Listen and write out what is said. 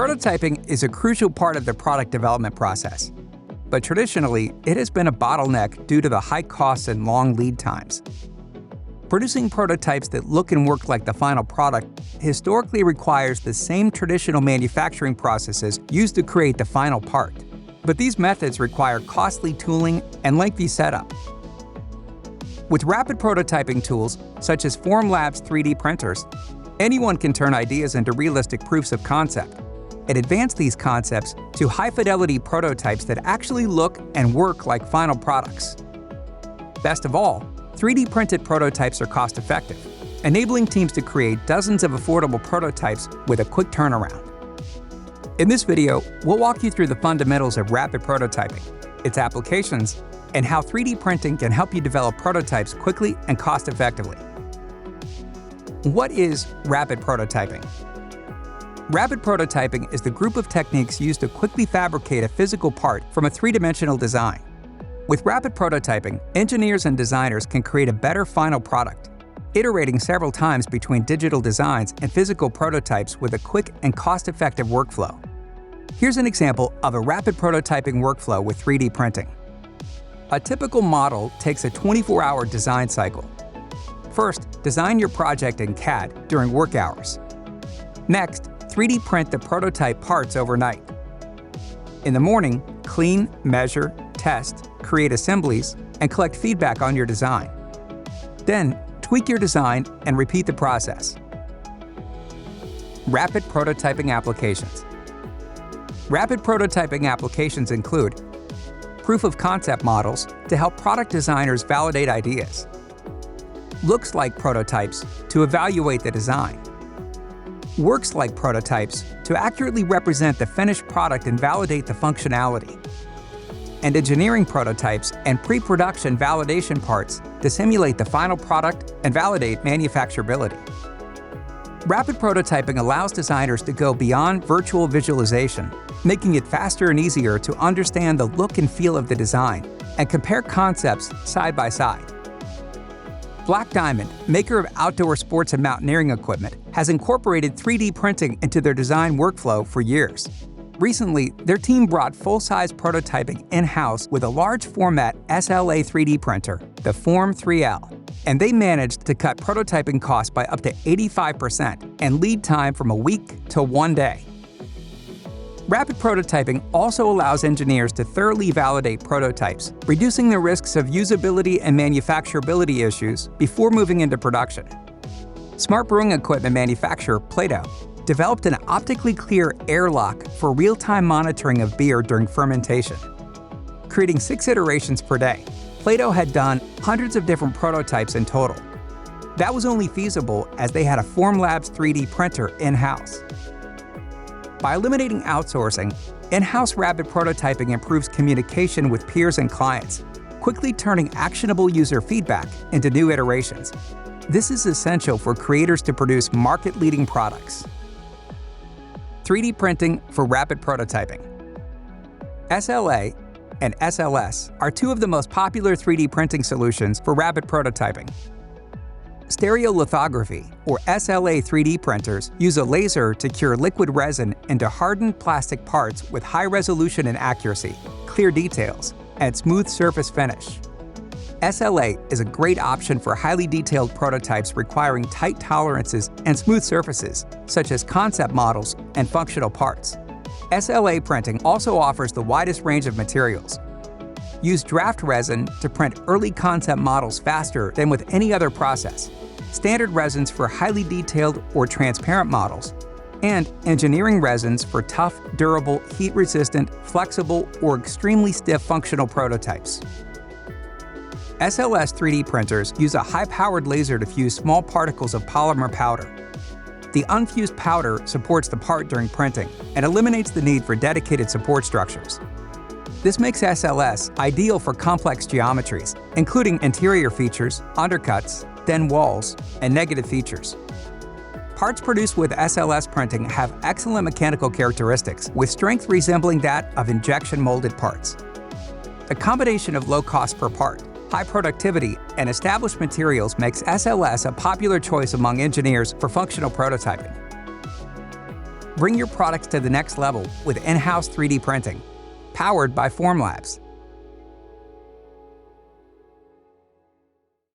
Prototyping is a crucial part of the product development process, but traditionally, it has been a bottleneck due to the high costs and long lead times. Producing prototypes that look and work like the final product historically requires the same traditional manufacturing processes used to create the final part. But these methods require costly tooling and lengthy setup. With rapid prototyping tools, such as Formlabs 3D printers, anyone can turn ideas into realistic proofs of concept and advance these concepts to high-fidelity prototypes that actually look and work like final products. Best of all, 3D printed prototypes are cost-effective, enabling teams to create dozens of affordable prototypes with a quick turnaround. In this video, we'll walk you through the fundamentals of rapid prototyping, its applications, and how 3D printing can help you develop prototypes quickly and cost-effectively. What is rapid prototyping? Rapid prototyping is the group of techniques used to quickly fabricate a physical part from a three-dimensional design. With rapid prototyping, engineers and designers can create a better final product, iterating several times between digital designs and physical prototypes with a quick and cost-effective workflow. Here's an example of a rapid prototyping workflow with 3D printing. A typical model takes a 24-hour design cycle. First, design your project in CAD during work hours. Next, 3D print the prototype parts overnight. In the morning, clean, measure, test, create assemblies, and collect feedback on your design. Then, tweak your design and repeat the process. Rapid prototyping applications. Rapid prototyping applications include proof of concept models to help product designers validate ideas, looks like prototypes to evaluate the design, works like prototypes to accurately represent the finished product and validate the functionality, and engineering prototypes and pre-production validation parts to simulate the final product and validate manufacturability. Rapid prototyping allows designers to go beyond virtual visualization, making it faster and easier to understand the look and feel of the design and compare concepts side by side. Black Diamond, maker of outdoor sports and mountaineering equipment, has incorporated 3D printing into their design workflow for years. Recently, their team brought full-size prototyping in-house with a large format SLA 3D printer, the Form 3L, and they managed to cut prototyping costs by up to 85% and lead time from a week to 1 day. Rapid prototyping also allows engineers to thoroughly validate prototypes, reducing the risks of usability and manufacturability issues before moving into production. Smart brewing equipment manufacturer Plato developed an optically clear airlock for real-time monitoring of beer during fermentation. Creating 6 iterations per day, Plato had done hundreds of different prototypes in total. That was only feasible as they had a Formlabs 3D printer in-house. By eliminating outsourcing, in-house rapid prototyping improves communication with peers and clients, quickly turning actionable user feedback into new iterations. This is essential for creators to produce market-leading products. 3D printing for rapid prototyping. SLA and SLS are two of the most popular 3D printing solutions for rapid prototyping. Stereolithography, or SLA 3D printers, use a laser to cure liquid resin into hardened plastic parts with high resolution and accuracy, clear details, and smooth surface finish. SLA is a great option for highly detailed prototypes requiring tight tolerances and smooth surfaces, such as concept models and functional parts. SLA printing also offers the widest range of materials. Use draft resin to print early concept models faster than with any other process, standard resins for highly detailed or transparent models, and engineering resins for tough, durable, heat-resistant, flexible, or extremely stiff functional prototypes. SLS 3D printers use a high-powered laser to fuse small particles of polymer powder. The unfused powder supports the part during printing and eliminates the need for dedicated support structures. This makes SLS ideal for complex geometries, including interior features, undercuts, thin walls, and negative features. Parts produced with SLS printing have excellent mechanical characteristics, with strength resembling that of injection molded parts. The combination of low cost per part, high productivity, and established materials makes SLS a popular choice among engineers for functional prototyping. Bring your products to the next level with in-house 3D printing, powered by Formlabs.